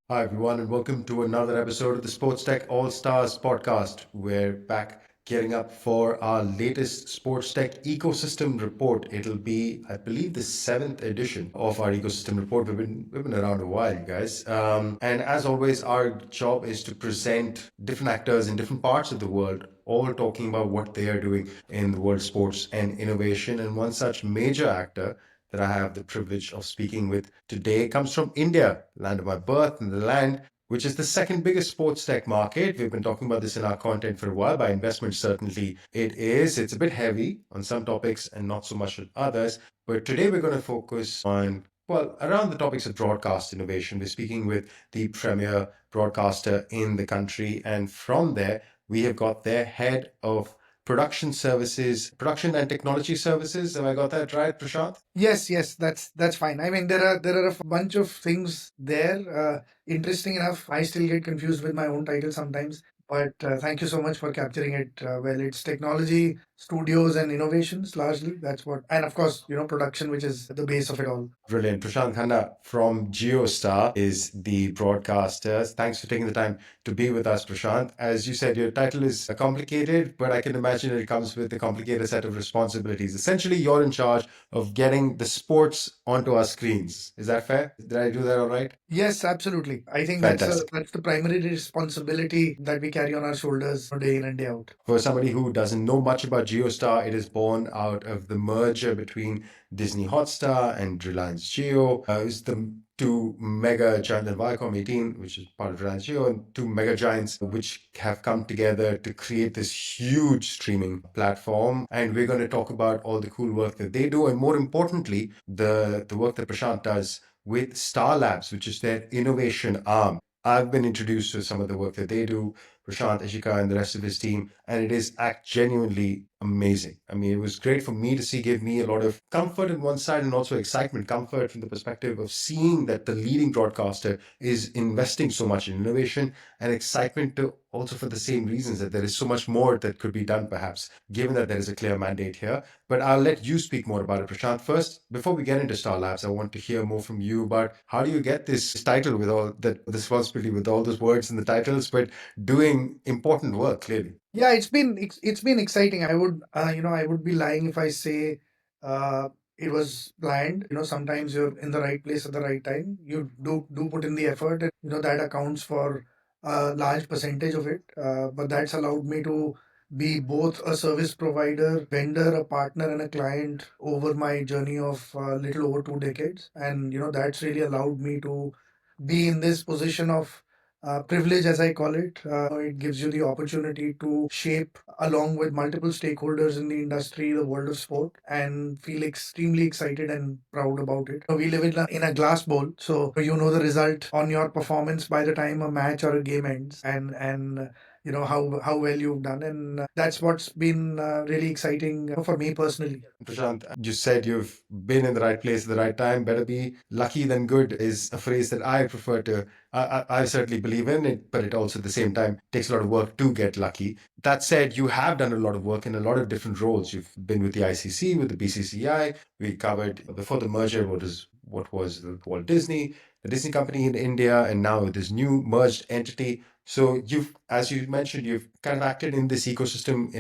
Hi, everyone, and welcome to another episode of the Sports Tech Allstars podcast. We're back gearing up for our latest Sports Tech Ecosystem Report. It'll be, I believe, the seventh edition of our Ecosystem Report. We've been around a while, you guys. And as always, our job is to present different actors in different parts of the world, all talking about what they are doing in the world of sports and innovation. And one such major actor that I have the privilege of speaking with today comes from India, land of my birth, and the land which is the second biggest sports tech market. We've been talking about this in our content for a while. By investment, certainly it is. It's a bit heavy on some topics and not so much on others. But today we're going to focus on, well, around the topics of broadcast innovation. We're speaking with the premier broadcaster in the country. And from there, we have got their head of production services, production and technology services. Have I got that right, Prashant? Yes, that's fine. I mean, there are a bunch of things there. Interesting enough, I still get confused with my own title sometimes. But thank you so much for capturing it. Well, it's technology, studios, and innovations largely. That's what, and of course, production, which is the base of it all. Brilliant. Prashant Khanna from JioStar is the broadcaster. Thanks for taking the time to be with us, Prashant. As you said, your title is complicated, but I can imagine it comes with a complicated set of responsibilities. Essentially, you're in charge of getting the sports onto our screens. Is that fair? Did I do that all right? Yes, absolutely. I think Fantastic. that's the primary responsibility that we carry on our shoulders day in and day out. For somebody who doesn't know much about JioStar, it is born out of the merger between Disney Hotstar and Reliance Jio. It's the two mega giants, and Viacom 18, which is part of Reliance Jio, and two mega giants which have come together to create this huge streaming platform. And we're going to talk about all the cool work that they do, and more importantly, the work that Prashant does with StarLabs, which is their innovation arm. I've been introduced to some of the work that they do, Prashant, Ashika, and the rest of his team, and it is genuinely amazing. I mean, it was great for me to see, give me a lot of comfort on one side and also excitement, comfort from the perspective of seeing that the leading broadcaster is investing so much in innovation, and excitement to also for the same reasons that there is so much more that could be done, perhaps, given that there is a clear mandate here. But I'll let you speak more about it, Prashant. First, before we get into Star Labs, I want to hear more from you about how do you get this title with all that responsibility, with all those words in the titles, but doing important work clearly. Yeah, it's been exciting. I would be lying if I say uh, it was planned. Sometimes you're in the right place at the right time. You do put in the effort, and that accounts for a large percentage of it. But that's allowed me to be both a service provider, vendor, a partner, and a client over my journey of little over 2 decades. And that's really allowed me to be in this position of privilege, as I call it. It gives you the opportunity to shape, along with multiple stakeholders in the industry, the world of sport, and feel extremely excited and proud about it. We live in a glass bowl, so you know the result on your performance by the time a match or a game ends, and how well you've done, and that's what's been really exciting for me personally. Prashant, you said you've been in the right place at the right time. Better be lucky than good is a phrase that I prefer to. I certainly believe in it, but it also at the same time takes a lot of work to get lucky. That said, you have done a lot of work in a lot of different roles. You've been with the ICC, with the BCCI. We covered before the merger what was the Walt Disney, the Disney company in India, and now this new merged entity. So you've, as you mentioned, you've kind of acted in this ecosystem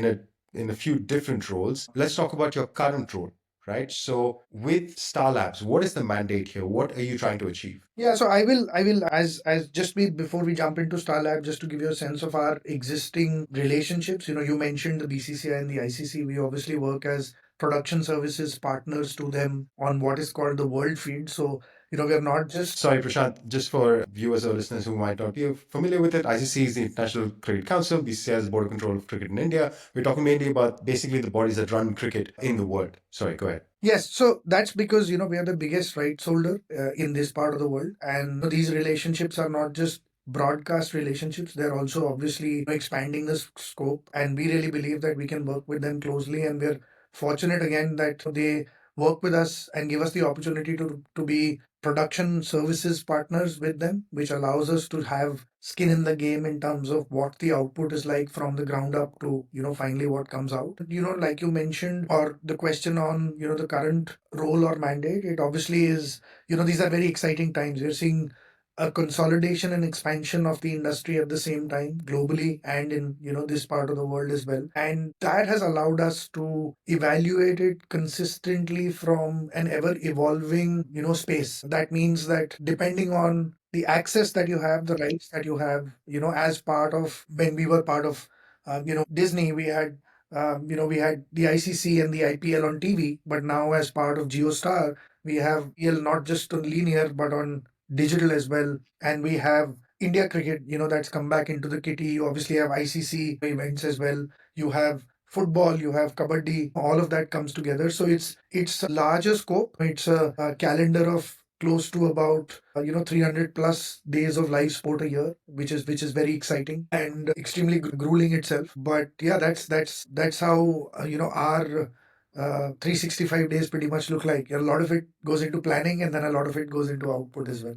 in a few different roles. Let's talk about your current role, right? So with Star Labs, what is the mandate here? What are you trying to achieve? Yeah, so I will as just be before we jump into StarLab, just to give you a sense of our existing relationships. You mentioned the BCCI and the ICC. We obviously work as production services partners to them on what is called the world feed. So we are not just Sorry, Prashant, just for viewers or listeners who might not be familiar with it, ICC is the International Cricket Council, BCCI is the Board of Control of Cricket in India. We're talking mainly about basically the bodies that run cricket in the world. Sorry, go ahead. Yes, so that's because we are the biggest rights holder in this part of the world, and these relationships are not just broadcast relationships; they're also obviously expanding the scope. And we really believe that we can work with them closely, and we're fortunate again that they work with us and give us the opportunity to be production services partners with them, which allows us to have skin in the game in terms of what the output is like from the ground up to finally what comes out. Like you mentioned, or the question on the current role or mandate, it obviously is, these are very exciting times. We're seeing a consolidation and expansion of the industry at the same time, globally and in this part of the world as well. And that has allowed us to evaluate it consistently from an ever evolving space. That means that depending on the access that you have, the rights that you have, as part of, when we were part of Disney, we had we had the ICC and the IPL on TV, but now as part of JioStar, we have IPL not just on linear but on digital as well. And we have India cricket, that's come back into the kitty. You obviously have ICC events as well. You have football, you have kabaddi, all of that comes together. So it's a larger scope. It's a calendar of close to about 300 plus days of live sport a year, which is very exciting and extremely grueling itself. But yeah, that's how our 365 days pretty much look like. A lot of it goes into planning, and then a lot of it goes into output as well.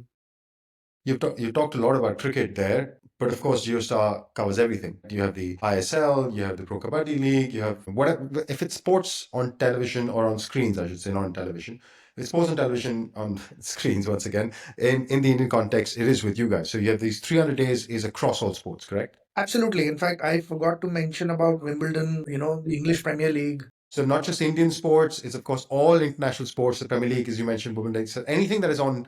You talked a lot about cricket there, but of course, JioStar covers everything. You have the ISL, you have the Pro Kabaddi League, you have whatever. If it's sports on television or on screens, I should say, not on television. If it's sports on television on screens, once again, in the Indian context, it is with you guys. So you have these 300 days is across all sports, correct? Absolutely. In fact, I forgot to mention about Wimbledon, the English Premier League. So not just Indian sports, it's of course all international sports. The Premier League, as you mentioned, Women League. So anything that is on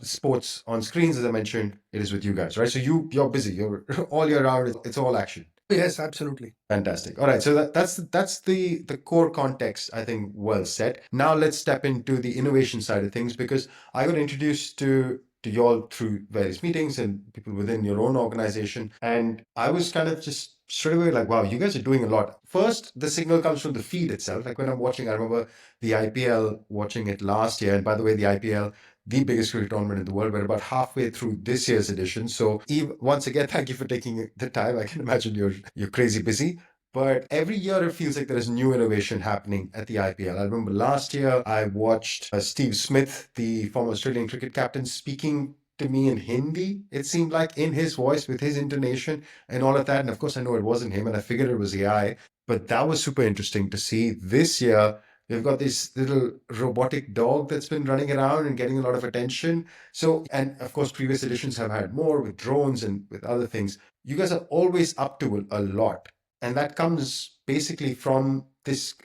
sports on screens, as I mentioned, it is with you guys, right? So you're busy. You're all year round. It's all action. Yes, absolutely. Fantastic. All right, so that's the core context, I think, well set. Now let's step into the innovation side of things, because I got introduced to you all through various meetings and people within your own organization, and I was kind of just straight away like, wow, you guys are doing a lot. First, the signal comes from the feed itself. Like when I'm watching, I remember the IPL, watching it last year, and by the way, the IPL, the biggest cricket tournament in the world. We're about halfway through this year's edition. So, Eve, once again, thank you for taking the time. I can imagine you're crazy busy. But every year it feels like there is new innovation happening at the IPL. I remember last year I watched Steve Smith, the former Australian cricket captain, speaking to me in Hindi. It seemed like in his voice with his intonation and all of that. And of course, I know it wasn't him, and I figured it was AI. But that was super interesting to see. This year, we've got this little robotic dog that's been running around and getting a lot of attention. So, and of course, previous editions have had more with drones and with other things. You guys are always up to a lot. And that comes basically from this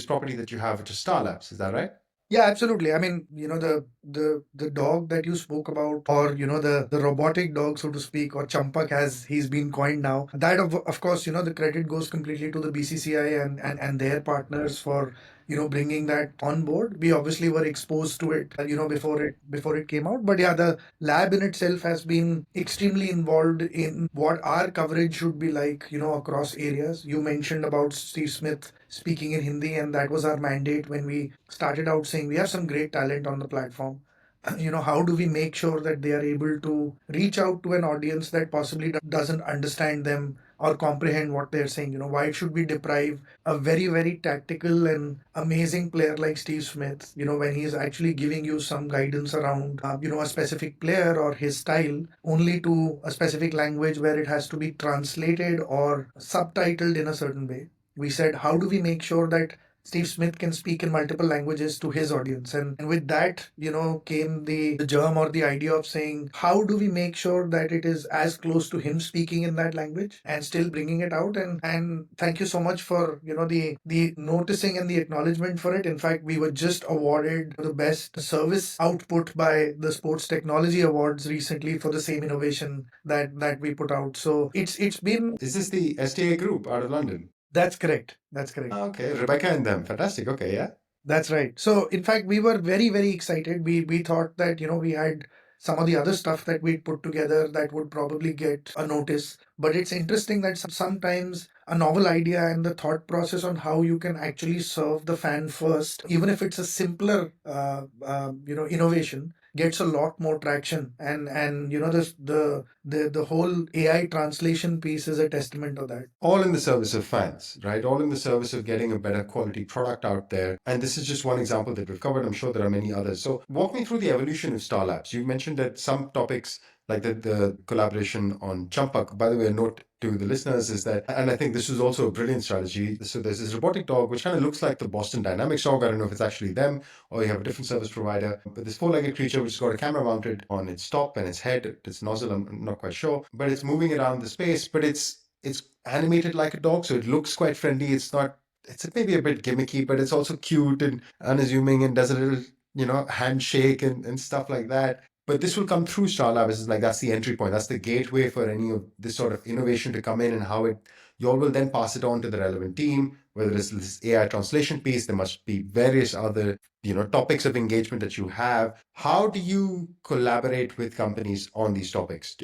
property that you have, which is STARLABs. Is that right? Yeah, absolutely. I mean, the dog that you spoke about, or the robotic dog, so to speak, or Champak as he's been coined now. That of course, the credit goes completely to the BCCI and their partners for bringing that on board. We obviously were exposed to it, before it came out. But yeah, the lab in itself has been extremely involved in what our coverage should be like, across areas. You mentioned about Steve Smith speaking in Hindi, and that was our mandate when we started out, saying we have some great talent on the platform. How do we make sure that they are able to reach out to an audience that possibly doesn't understand them or comprehend what they're saying? Why should we deprive a very, very tactical and amazing player like Steve Smith, when he's actually giving you some guidance around, a specific player or his style, only to a specific language where it has to be translated or subtitled in a certain way? We said, how do we make sure that Steve Smith can speak in multiple languages to his audience? And with that, came the germ or the idea of saying, how do we make sure that it is as close to him speaking in that language and still bringing it out? And thank you so much for, the noticing and the acknowledgement for it. In fact, we were just awarded the best service output by the Sports Technology Awards recently for the same innovation that we put out. So it's been. Is this the STA group out of London? That's correct. That's correct. Okay, Rebecca and them. Fantastic. Okay, yeah. That's right. So in fact, we were very, very excited. We thought that, we had some of the other stuff that we'd put together that would probably get a notice. But it's interesting that sometimes a novel idea and the thought process on how you can actually serve the fan first, even if it's a simpler, innovation, gets a lot more traction. And this the whole AI translation piece is a testament to that. All in the service of fans, right? All in the service of getting a better quality product out there. And this is just one example that we've covered. I'm sure there are many others. So walk me through the evolution of StarLabs. You mentioned that some topics like the collaboration on Champak. By the way, a note to the listeners is that, and I think this is also a brilliant strategy. So there's this robotic dog, which kind of looks like the Boston Dynamics dog. I don't know if it's actually them or you have a different service provider. But this four-legged creature, which has got a camera mounted on its top and its head, its nozzle, I'm not quite sure, but it's moving around the space. But it's animated like a dog, so it looks quite friendly. It's not. It's maybe a bit gimmicky, but it's also cute and unassuming and does a little, handshake and stuff like that. But this will come through StarLab. It's like that's the entry point. That's the gateway for any of this sort of innovation to come in, and how it you all will then pass it on to the relevant team. Whether it's this AI translation piece, there must be various other topics of engagement that you have. How do you collaborate with companies on these topics?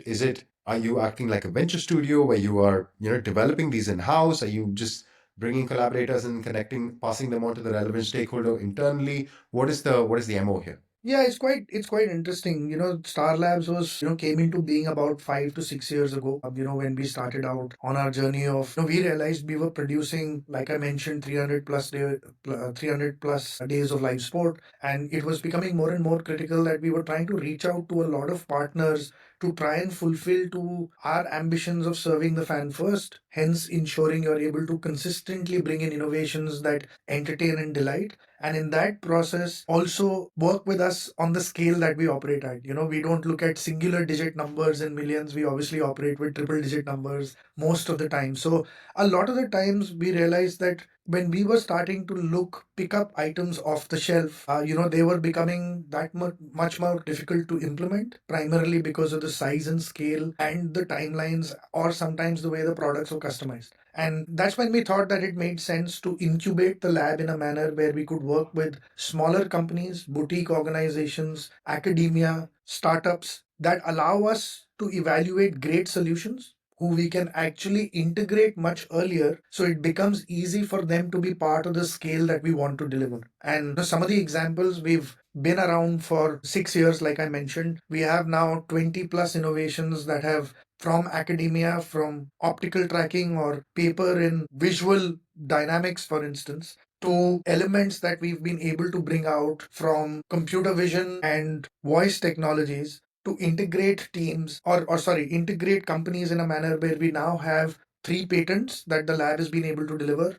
Are you acting like a venture studio where you are developing these in house? Are you just bringing collaborators and connecting, passing them on to the relevant stakeholder internally? What is the MO here? Yeah, it's quite interesting. Star Labs was came into being about 5 to 6 years ago. When we started out on our journey of we realized we were producing, like I mentioned, 300 plus days of live sport, and it was becoming more and more critical that we were trying to reach out to a lot of partners to try and fulfill to our ambitions of serving the fan first. Hence, ensuring you're able to consistently bring in innovations that entertain and delight, and in that process also work with us on the scale that we operate at. We don't look at singular digit numbers in millions. We obviously operate with triple digit numbers most of the time. So a lot of the times we realized that when we were starting to pick up items off the shelf, they were becoming that much more difficult to implement, primarily because of the size and scale and the timelines, or sometimes the way the products were customized. And that's when we thought that it made sense to incubate the lab in a manner where we could work with smaller companies, boutique organizations, academia, startups that allow us to evaluate great solutions who we can actually integrate much earlier, so it becomes easy for them to be part of the scale that we want to deliver. And some of the examples, we've been around for 6 years, like I mentioned. We have now 20 plus innovations that have, from academia, from optical tracking or paper in visual dynamics, for instance, to elements that we've been able to bring out from computer vision and voice technologies to integrate teams, or sorry, integrate companies in a manner where we now have 3 patents that the lab has been able to deliver.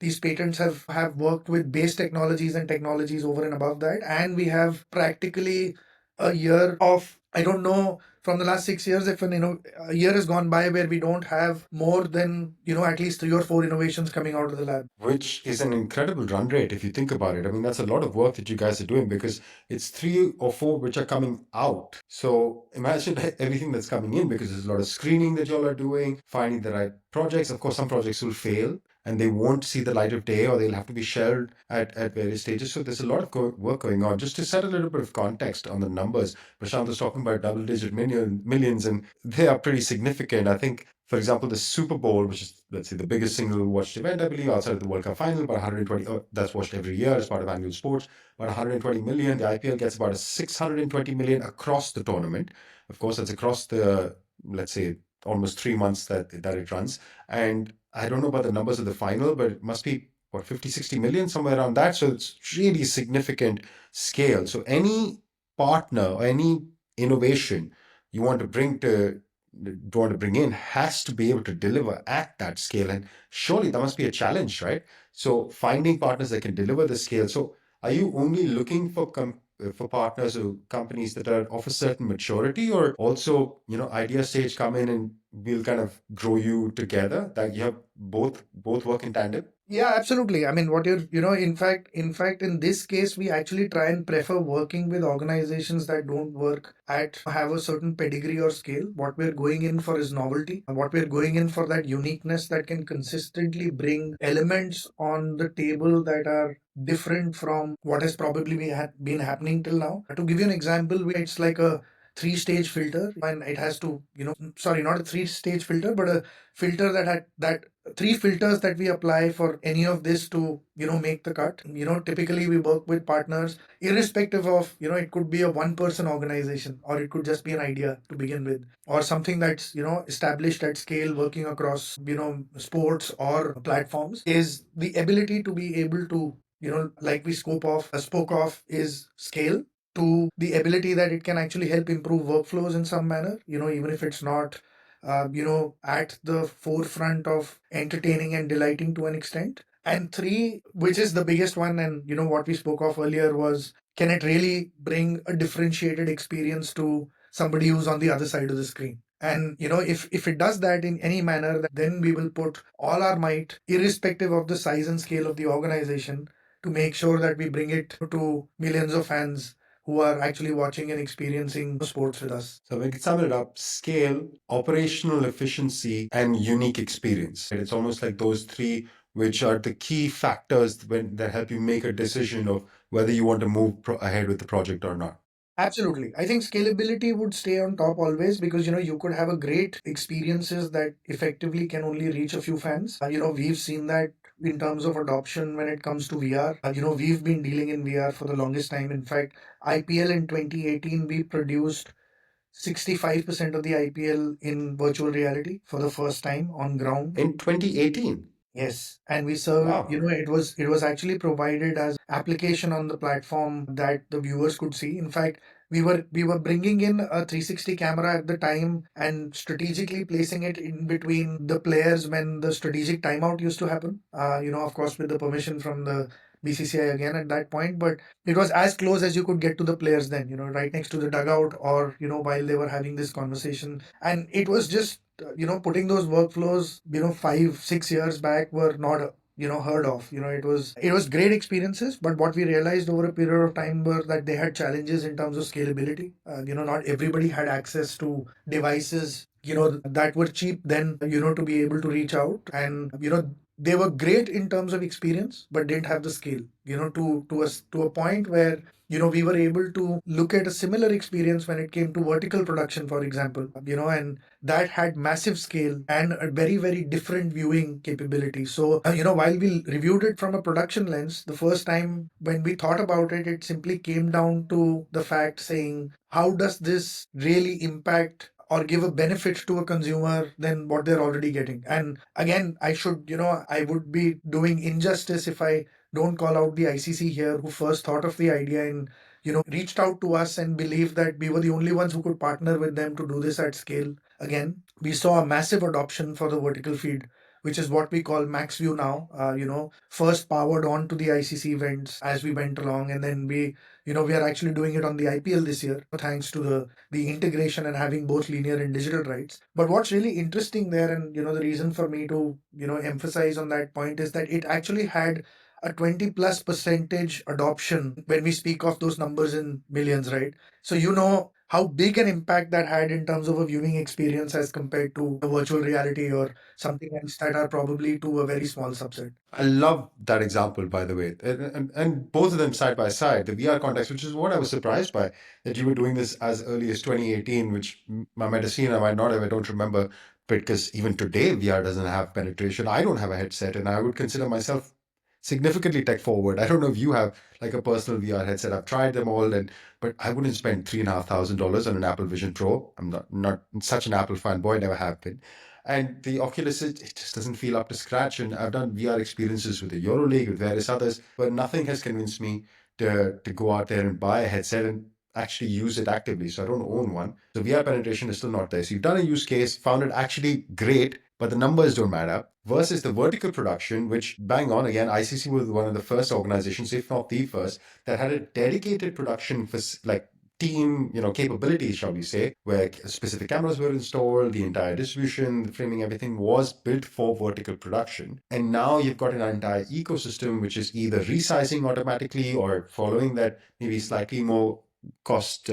These patents have worked with base technologies and technologies over and above that. And we have practically a year of, I don't know, from the last 6 years, if a year has gone by where we don't have more than at least 3 or 4 innovations coming out of the lab. Which is an incredible run rate if you think about it. I mean, that's a lot of work that you guys are doing, because it's three or four which are coming out. So imagine everything that's coming in, because there's a lot of screening that y'all are doing, finding the right projects. Of course, some projects will fail and they won't see the light of day, or they'll have to be shelved at various stages. So there's a lot of work going on. Just to set a little bit of context on the numbers, Prashant was talking about double-digit millions, and they are pretty significant. I think, for example, the Super Bowl, which is, let's say, the biggest single watched event, I believe, outside of the World Cup final, about 120, that's watched every year as part of annual sports, about 120 million. The IPL gets about a 620 million across the tournament. Of course, that's across the, let's say, almost 3 months that it runs. And I don't know about the numbers of the final, but it must be, what, 50, 60 million, somewhere around that. So it's really significant scale. So any partner or any innovation you want to bring in has to be able to deliver at that scale. And surely that must be a challenge, right? So finding partners that can deliver the scale. So are you only looking for partners or companies that are of a certain maturity, or also, idea stage come in and we'll kind of grow you together, that you have both work in tandem? Yeah, absolutely. I mean, what you're, in fact, in this case, we actually try and prefer working with organizations that don't have a certain pedigree or scale. What we're going in for is novelty. And what we're going in for, that uniqueness that can consistently bring elements on the table that are different from what has probably been happening till now. To give you an example, it's like a 3 stage filter, and it has to, sorry, not a 3 stage filter, but a filter that had that 3 filters that we apply for any of this to make the cut. Typically we work with partners irrespective of, it could be a one person organization, or it could just be an idea to begin with, or something that's established at scale, working across sports or platforms. Is the ability to be able to, like we spoke of, is scale. to the ability that it can actually help improve workflows in some manner, even if it's not, at the forefront of entertaining and delighting to an extent. And three, which is the biggest one, and what we spoke of earlier was, can it really bring a differentiated experience to somebody who's on the other side of the screen? And if it does that in any manner, then we will put all our might, irrespective of the size and scale of the organization, to make sure that we bring it to millions of fans who are actually watching and experiencing sports with us. So we can sum it up: scale, operational efficiency, and unique experience. It's almost like those three, which are the key factors that help you make a decision of whether you want to move ahead with the project or not. Absolutely. I think scalability would stay on top always, because you could have a great experiences that effectively can only reach a few fans. We've seen that in terms of adoption when it comes to VR. We've been dealing in VR for the longest time. In fact, IPL in 2018, we produced 65% of the IPL in virtual reality for the first time on ground. In 2018. Yes, and we serve, Wow. it was actually provided as application on the platform that the viewers could see. In fact, we were bringing in a 360 camera at the time and strategically placing it in between the players when the strategic timeout used to happen. Of course, with the permission from the BCCI again at that point, but it was as close as you could get to the players then, right next to the dugout, or while they were having this conversation. And it was just putting those workflows 5-6 years back were not heard of. It was great experiences, but what we realized over a period of time were that they had challenges in terms of scalability. Not everybody had access to devices that were cheap then, to be able to reach out. And they were great in terms of experience, but didn't have the scale to a point where we were able to look at a similar experience when it came to vertical production, for example, and that had massive scale and a very, very different viewing capability. So, while we reviewed it from a production lens, the first time when we thought about it, it simply came down to the fact saying, how does this really impact or give a benefit to a consumer than what they're already getting? And again, I would be doing injustice if I don't call out the ICC here, who first thought of the idea and reached out to us and believed that we were the only ones who could partner with them to do this at scale. Again, we saw a massive adoption for the vertical feed, which is what we call max view now. First powered on to the ICC events as we went along, and then we are actually doing it on the IPL this year, thanks to the integration and having both linear and digital rights. But what's really interesting there, and the reason for me to emphasize on that point, is that it actually had a 20 plus percentage adoption when we speak of those numbers in millions, right? So how big an impact that had in terms of a viewing experience as compared to a virtual reality or something else that are probably to a very small subset. I love that example, by the way. And both of them side by side, the VR context, which is what I was surprised by, that you were doing this as early as 2018, which I might have seen, I might not have, I don't remember. Because even today, VR doesn't have penetration. I don't have a headset, and I would consider myself significantly tech forward. I don't know if you have like a personal VR headset. I've tried them all, but I wouldn't spend $3,500 on an Apple Vision Pro. I'm not such an Apple fanboy, never have been. And the Oculus, it just doesn't feel up to scratch. And I've done VR experiences with the EuroLeague, with various others, but nothing has convinced me to go out there and buy a headset and actually use it actively. So I don't own one. So VR penetration is still not there. So you've done a use case, found it actually great, but the numbers don't matter. Versus the vertical production, which bang on again, ICC was one of the first organizations, if not the first, that had a dedicated production for like team, capabilities, shall we say, where specific cameras were installed, the entire distribution, the framing, everything was built for vertical production. And now you've got an entire ecosystem which is either resizing automatically or following that maybe slightly more cost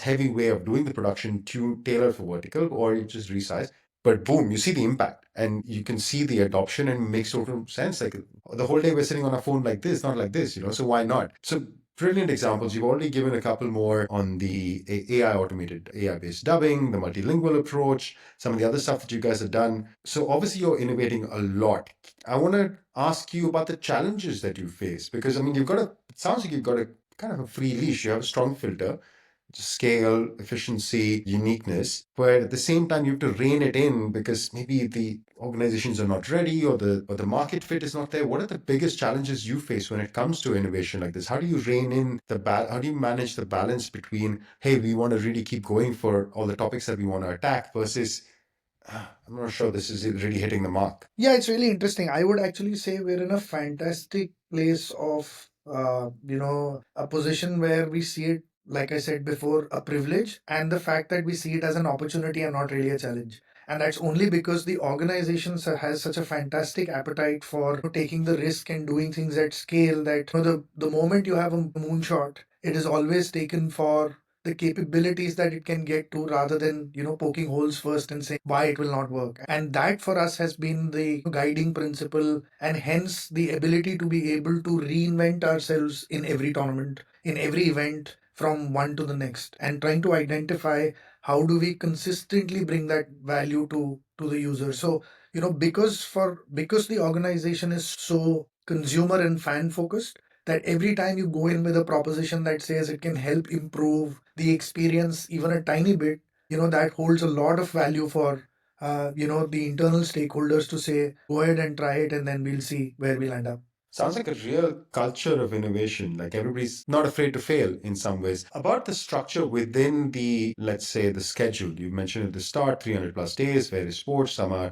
heavy way of doing the production to tailor for vertical, or you just resize. But boom, you see the impact and you can see the adoption, and it makes total sense. Like the whole day we're sitting on a phone like this, not like this, so why not? So brilliant examples. You've already given a couple more on the AI automated, AI based dubbing, the multilingual approach, some of the other stuff that you guys have done. So obviously you're innovating a lot. I want to ask you about the challenges that you face, because I mean, it sounds like you've got a kind of a free leash. You have a strong filter. scale, efficiency, uniqueness, but at the same time you have to rein it in because maybe the organizations are not ready or the market fit is not there. What are the biggest challenges you face when it comes to innovation like this? How do you rein in how do you manage the balance between, hey, we want to really keep going for all the topics that we want to attack versus I'm not sure this is really hitting the mark. Yeah, it's really interesting. I would actually say we're in a fantastic place of, a position where we see it, like I said before, a privilege, and the fact that we see it as an opportunity and not really a challenge. And that's only because the organization has such a fantastic appetite for taking the risk and doing things at scale that the moment you have a moonshot, it is always taken for the capabilities that it can get to rather than poking holes first and saying why it will not work. And that for us has been the guiding principle, and hence the ability to be able to reinvent ourselves in every tournament, in every event, from one to the next, and trying to identify how do we consistently bring that value to the user. So because the organization is so consumer and fan focused, that every time you go in with a proposition that says it can help improve the experience even a tiny bit, that holds a lot of value for the internal stakeholders to say, go ahead and try it, and then we'll see where we'll end up. Sounds like a real culture of innovation. Like everybody's not afraid to fail in some ways. About the structure within the, let's say, the schedule. You mentioned at the start, 300 plus days, various sports. Some are,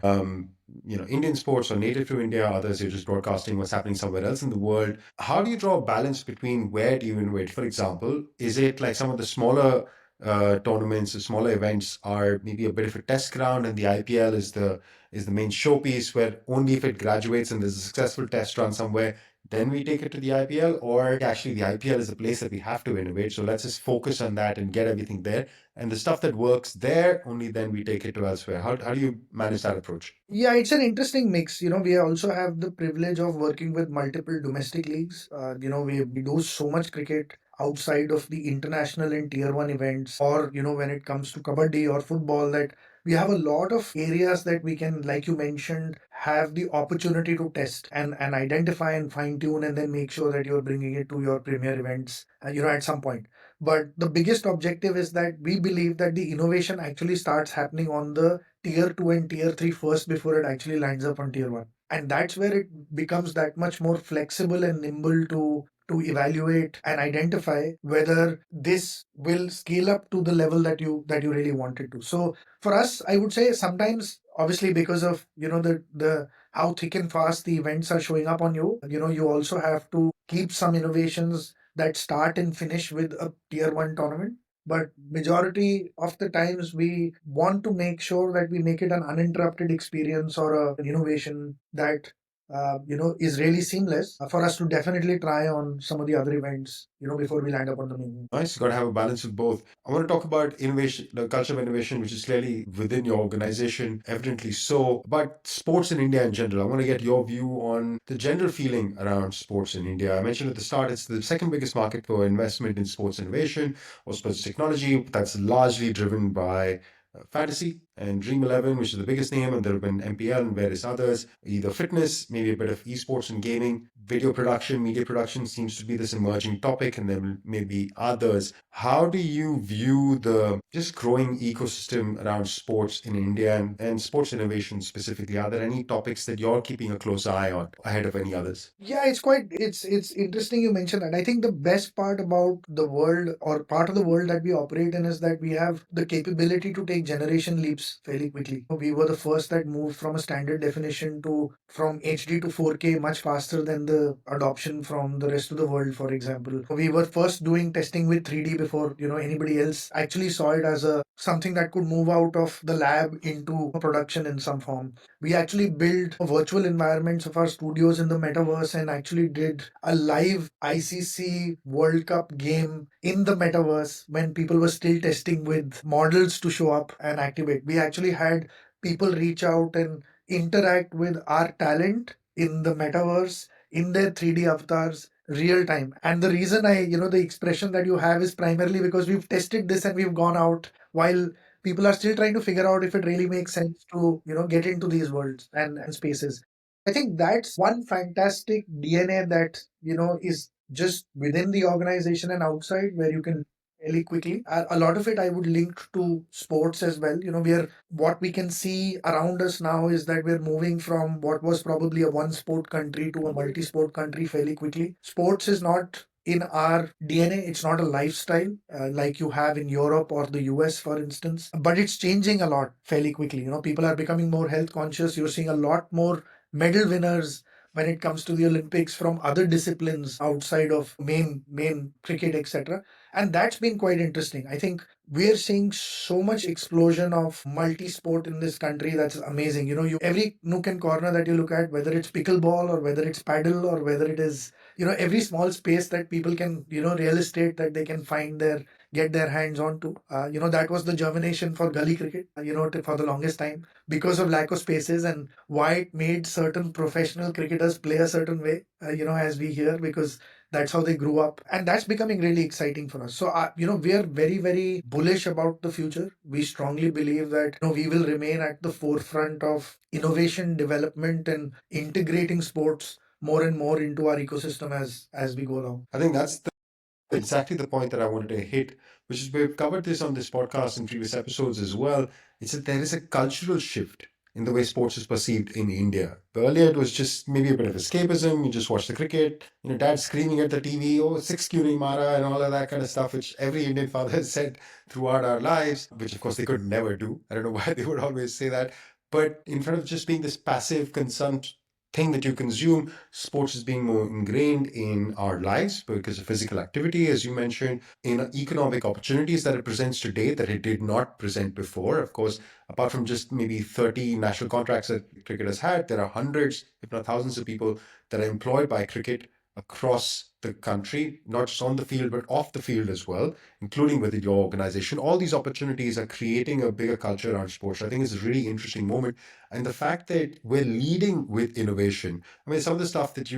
Indian sports or native to India. Others you're just broadcasting what's happening somewhere else in the world. How do you draw a balance between where do you innovate? For example, is it like some of the smaller tournaments, the smaller events are maybe a bit of a test ground, and the IPL is the main showpiece where only if it graduates and there's a successful test run somewhere, then we take it to the IPL, or actually the IPL is a place that we have to innovate. So let's just focus on that and get everything there. And the stuff that works there, only then we take it to elsewhere. How do you manage that approach? Yeah, it's an interesting mix. We also have the privilege of working with multiple domestic leagues. We do so much cricket outside of the international and tier one events, or, when it comes to kabaddi or football, that we have a lot of areas that we can, like you mentioned, have the opportunity to test and identify and fine tune and then make sure that you're bringing it to your premier events, at some point. But the biggest objective is that we believe that the innovation actually starts happening on the tier 2 and tier 3 first before it actually lands up on tier 1, and that's where it becomes that much more flexible and nimble to evaluate and identify whether this will scale up to the level that you really want it to. So for us, I would say sometimes, obviously, because of the how thick and fast the events are showing up on you, you also have to keep some innovations that start and finish with a tier 1 tournament. But majority of the times we want to make sure that we make it an uninterrupted experience or an innovation that is really seamless for us to definitely try on some of the other events before we land up on the main. Nice, got to have a balance of both. I want to talk about innovation, the culture of innovation, which is clearly within your organization, evidently so. But sports in India in general, I want to get your view on the general feeling around sports in India. I mentioned at the start, it's the second biggest market for investment in sports innovation or sports technology. That's largely driven by fantasy and Dream 11, which is the biggest name, and there have been MPL and various others. Either fitness, maybe a bit of esports and gaming, video production, media production seems to be this emerging topic, and then maybe others. How do you view the just growing ecosystem around sports in India and sports innovation specifically? Are there any topics that you're keeping a close eye on ahead of any others? Yeah, it's interesting you mentioned that. I think the best part about the world, or part of the world that we operate in, is that we have the capability to take generation leaps fairly quickly. We were the first that moved from a standard definition to from HD to 4K much faster than the adoption from the rest of the world, for example. We were first doing testing with 3D before anybody else actually saw it as a something that could move out of the lab into production in some form. We actually built virtual environments of our studios in the metaverse and actually did a live ICC World Cup game in the metaverse when people were still testing with models to show up and activate. We actually had people reach out and interact with our talent in the metaverse, in their 3D avatars, real time. And the reason the expression that you have is primarily because we've tested this and we've gone out while people are still trying to figure out if it really makes sense to get into these worlds and spaces. I think that's one fantastic DNA that is just within the organization and outside, where you can fairly quickly. A lot of it I would link to sports as well. We are what we can see around us now is that we're moving from what was probably a one sport country to a multi sport country fairly quickly. Sports is not in our DNA. It's not a lifestyle like you have in Europe or the US, for instance. But it's changing a lot fairly quickly. People are becoming more health conscious. You're seeing a lot more medal winners when it comes to the Olympics from other disciplines outside of main cricket, etc. And that's been quite interesting. I think we're seeing so much explosion of multi-sport in this country. That's amazing. You every nook and corner that you look at, whether it's pickleball or whether it's paddle or whether it is every small space that people can real estate that they can find their get their hands onto. That was the germination for gully cricket. For the longest time because of lack of spaces and why it made certain professional cricketers play a certain way. As we hear because that's how they grew up, and that's becoming really exciting for us. So we are very very bullish about the future. We strongly believe that we will remain at the forefront of innovation, development, and integrating sports more and more into our ecosystem as we go along. I think that's exactly the point that I wanted to hit, which is we've covered this on this podcast in previous episodes as well. It's that there is a cultural shift in the way sports is perceived in India. Earlier, it was just maybe a bit of escapism. You just watch the cricket, dad screaming at the TV, oh, six curing Mara, and all of that kind of stuff, which every Indian father has said throughout our lives, which of course they could never do. I don't know why they would always say that. But in front of just being this passive consumption thing that you consume, sports is being more ingrained in our lives because of physical activity, as you mentioned, in economic opportunities that it presents today that it did not present before. Of course, apart from just maybe 30 national contracts that cricket has had, there are hundreds, if not thousands, of people that are employed by cricket across the country, not just on the field, but off the field as well, including within your organization. All these opportunities are creating a bigger culture around sports. I think it's a really interesting moment. And the fact that we're leading with innovation, I mean, some of the stuff that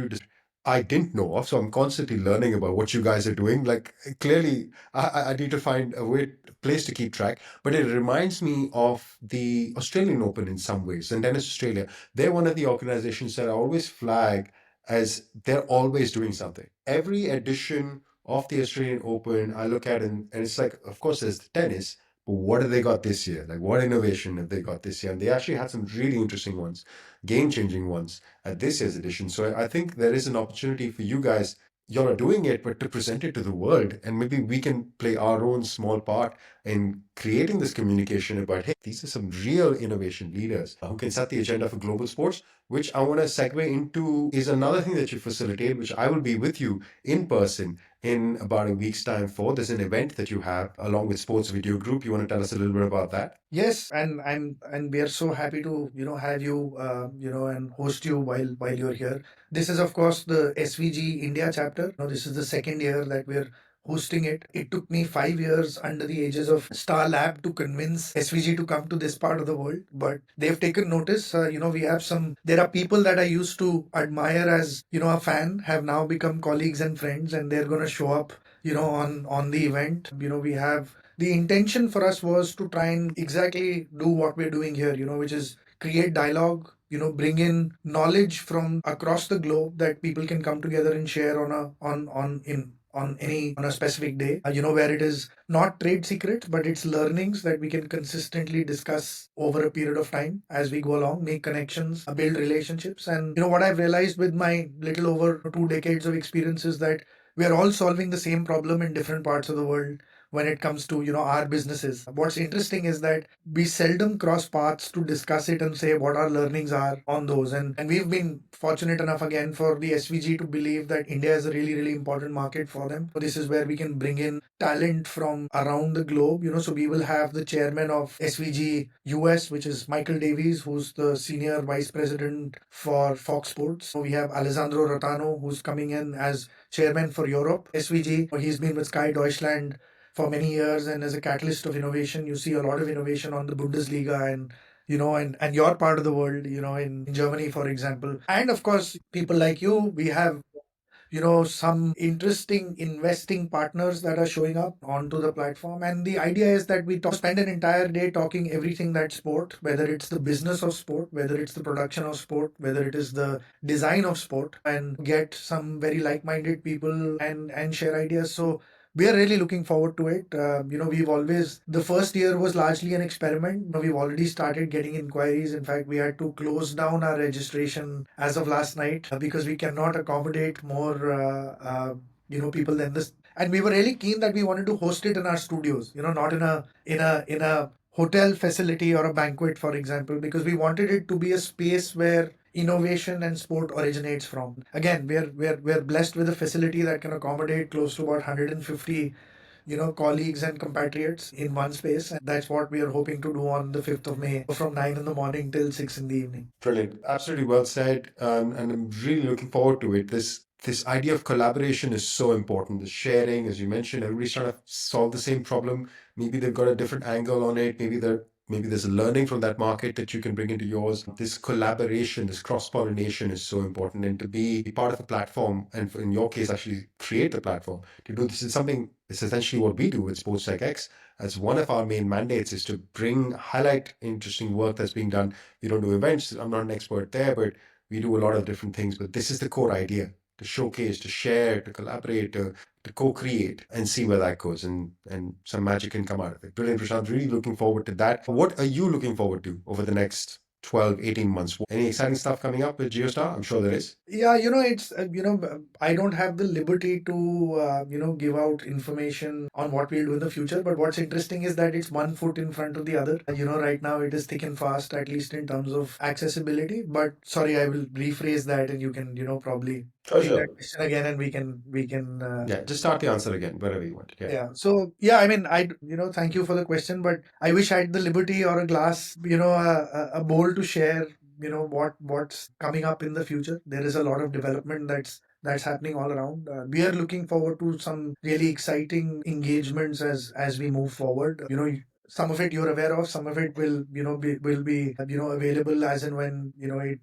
I didn't know of, so I'm constantly learning about what you guys are doing. Like, clearly, I need to find a place to keep track. But it reminds me of the Australian Open in some ways, and Tennis Australia. They're one of the organizations that I always flag as they're always doing something. Every edition of the Australian Open, I look at and it's like, of course, there's the tennis, but what have they got this year? Like, what innovation have they got this year? And they actually had some really interesting ones, game-changing ones at this year's edition. So I think there is an opportunity for you guys. Y'all are doing it, but to present it to the world, and maybe we can play our own small part in creating this communication about, hey, these are some real innovation leaders who can set the agenda for global sports, which I want to segue into is another thing that you facilitate, which I will be with you in person in about a week's time for. There's an event that you have along with Sports Video Group. You want to tell us a little bit about that? Yes, and we are so happy to have you and host you while you're here. This is of course the SVG India chapter. This is the second year that we're hosting it. It took me 5 years under the ages of STARLAB to convince SVG to come to this part of the world, but they've taken notice. We have there are people that I used to admire as a fan have now become colleagues and friends, and they're going to show up on the event. We have the intention for us was to try and exactly do what we're doing here, which is create dialogue, bring in knowledge from across the globe that people can come together and share on a specific day, where it is not trade secrets, but it's learnings that we can consistently discuss over a period of time as we go along, make connections, build relationships. And what I've realized with my little over 2 decades of experience is that we are all solving the same problem in different parts of the world when it comes to our businesses. What's interesting is that we seldom cross paths to discuss it and say what our learnings are on those. And we've been fortunate enough again for the SVG to believe that India is a really really important market for them. So this is where we can bring in talent from around the globe. So we will have the chairman of SVG US, which is Michael Davies, who's the senior vice president for Fox Sports. So we have Alessandro Rotano, who's coming in as chairman for Europe SVG. He's been with Sky Deutschland for many years and as a catalyst of innovation. You see a lot of innovation on the Bundesliga and and your part of the world, in Germany, for example. And of course, people like you, we have some interesting investing partners that are showing up onto the platform. And the idea is that we spend an entire day talking everything that's sport, whether it's the business of sport, whether it's the production of sport, whether it is the design of sport, and get some very like-minded people and share ideas. So We are really looking forward to it. We've always, the first year was largely an experiment. We've already started getting inquiries. In fact, we had to close down our registration as of last night because we cannot accommodate more, people than this. And we were really keen that we wanted to host it in our studios, not in a hotel facility or a banquet, for example, because we wanted it to be a space where innovation and sport originates from. Again, we're blessed with a facility that can accommodate close to about 150 colleagues and compatriots in one space, and that's what we are hoping to do on the 5th of May from 9 in the morning till 6 in the evening. Brilliant. Absolutely well said. And I'm really looking forward to it. This idea of collaboration is so important. The sharing, as you mentioned, everybody's trying to solve the same problem. Maybe they've got a different angle on it. Maybe there's a learning from that market that you can bring into yours. This collaboration, this cross-pollination is so important. And to be part of the platform, and in your case, actually create the platform to do this is something, it's essentially what we do with Sports Tech X. As one of our main mandates is to highlight interesting work that's being done. We don't do events. I'm not an expert there, but we do a lot of different things. But this is the core idea: to showcase, to share, to collaborate, to co-create, and see where that goes, and some magic can come out of it. Brilliant, Prashant. Really looking forward to that. What are you looking forward to over the next 12, 18 months? Any exciting stuff coming up with GeoStar? I'm sure there is. Yeah, it's, I don't have the liberty to, give out information on what we'll do in the future. But what's interesting is that it's one foot in front of the other. Right now it is thick and fast, at least in terms of accessibility. But sorry, I will rephrase that and you can, probably Oh, take that sure. question again and we can, Yeah, just start the answer again, wherever you want. Yeah. yeah. So yeah, I mean, thank you for the question, but I wish I had the liberty or a glass, a bowl to share, what's coming up in the future. There is a lot of development that's happening all around. We are looking forward to some really exciting engagements as we move forward. Some of it you're aware of, some of it will be available as and when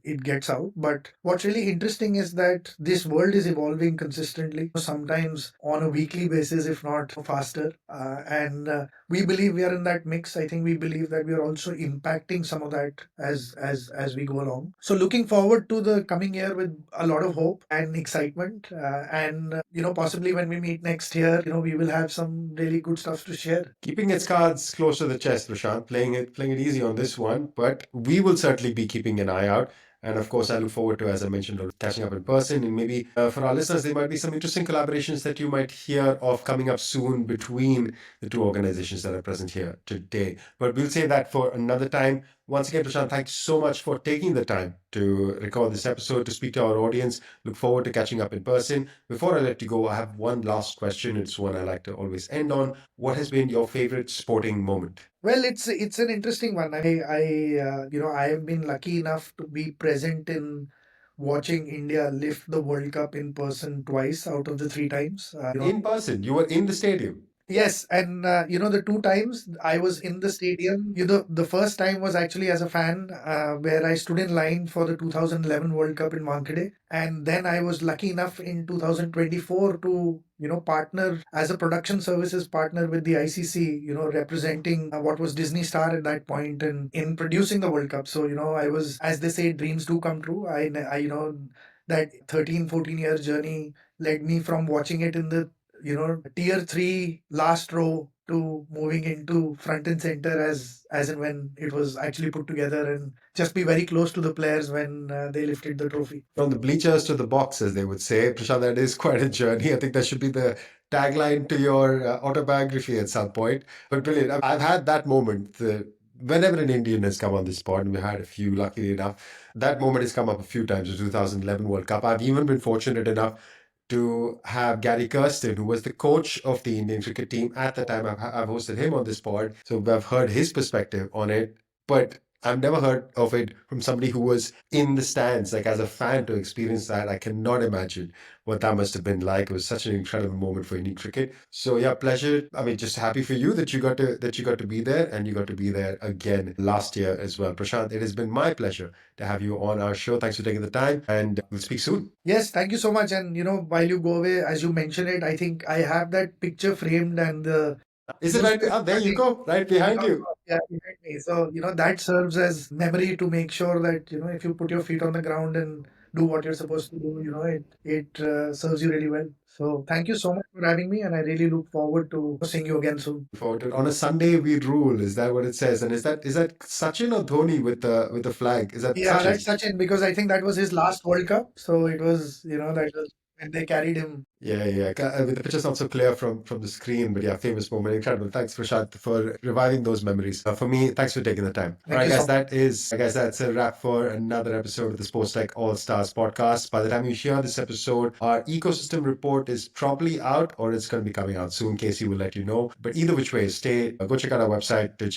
it gets out. But what's really interesting is that this world is evolving consistently, sometimes on a weekly basis, if not faster. And we believe we are in that mix. I think we believe that we are also impacting some of that as we go along. So looking forward to the coming year with a lot of hope and excitement. And possibly when we meet next year, we will have some really good stuff to share. Keeping its cards close to the chest, Prashant, playing it easy on this one, but we will certainly be keeping an eye out. And of course, I look forward to, as I mentioned, catching up in person. And maybe for our listeners, there might be some interesting collaborations that you might hear of coming up soon between the two organizations that are present here today. But we'll save that for another time. Once again, Prashant, thanks so much for taking the time to record this episode, to speak to our audience. Look forward to catching up in person. Before I let you go, I have one last question. It's one I like to always end on. What has been your favorite sporting moment? Well, it's an interesting one. I have been lucky enough to be present in watching India lift the World Cup in person twice out of the three times. In person, you were in the stadium. Yes, and the two times I was in the stadium, the first time was actually as a fan, where I stood in line for the 2011 World Cup in Wankhede, and then I was lucky enough in 2024 to partner as a production services partner with the ICC, representing what was Disney Star at that point and in producing the World Cup. So I was, as they say, dreams do come true. That 13, 14 year journey led me from watching it in the tier three last row to moving into front and center as and when it was actually put together, and just be very close to the players when they lifted the trophy. From the bleachers to the box, as they would say. Prashant, that is quite a journey. I think that should be the tagline to your autobiography at some point. But brilliant. I've had that moment. Whenever an Indian has come on this pod, and we had a few, luckily enough, that moment has come up a few times. The 2011 World Cup. I've even been fortunate enough to have Gary Kirsten, who was the coach of the Indian cricket team at the time. I've hosted him on this pod, so I've heard his perspective on it. But I've never heard of it from somebody who was in the stands, like as a fan, to experience that. I cannot imagine what that must have been like. It was such an incredible moment for Indian cricket. So yeah, pleasure. I mean, just happy for you that you got to be there, and you got to be there again last year as well. Prashant, it has been my pleasure to have you on our show. Thanks for taking the time, and we'll speak soon. Yes, thank you so much. And while you go away, as you mentioned it, I think I have that picture framed and the Is it right? Oh, there you go, right behind you. yeah, exactly. So, that serves as memory to make sure that, if you put your feet on the ground and do what you're supposed to do. It serves you really well. So thank you so much for having me, and I really look forward to seeing you again soon. Forward to it. On a Sunday we rule. Is that what it says? And is that Sachin or Dhoni with the flag? Is that Yeah, Sachin? that's Sachin, because I think that was his last World Cup. So it was, that was when they carried him. Yeah, yeah. The picture's not so clear from the screen, but yeah, famous moment. Incredible. Thanks, Prashant, for reviving those memories. For me, thanks for taking the time. All Thank right, you so guys, that's a wrap for another episode of the Sports Tech All Stars podcast. By the time you hear this episode, our ecosystem report is probably out, or it's going to be coming out soon. Casey will let you know. But either which way, go check out our website to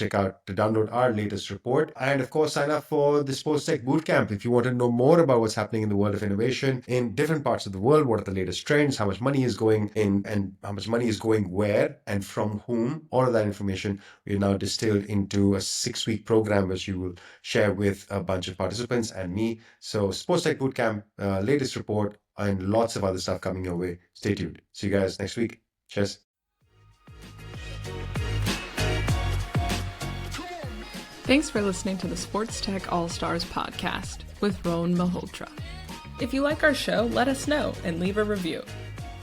download our latest report, and of course, sign up for the Sports Tech Bootcamp if you want to know more about what's happening in the world of innovation in different parts of the world. What are the latest trends? How much money is going in, and how much money is going where and from whom? All of that information we now distilled into a 6-week program, which you will share with a bunch of participants and me. So, Sports Tech Bootcamp, latest report, and lots of other stuff coming your way. Stay tuned. See you guys next week. Cheers. Thanks for listening to the Sports Tech All-Stars podcast with Rohan Malhotra. If you like our show, let us know and leave a review.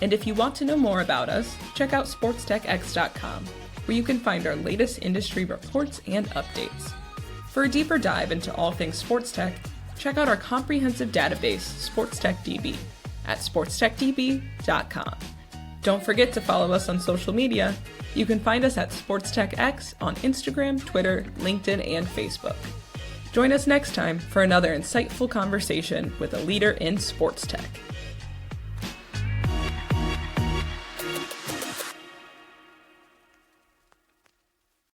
And if you want to know more about us, check out sportstechx.com, where you can find our latest industry reports and updates. For a deeper dive into all things sports tech, check out our comprehensive database, Sports Tech DB, at sportstechdb.com. Don't forget to follow us on social media. You can find us at SportsTechX on Instagram, Twitter, LinkedIn, and Facebook. Join us next time for another insightful conversation with a leader in sports tech.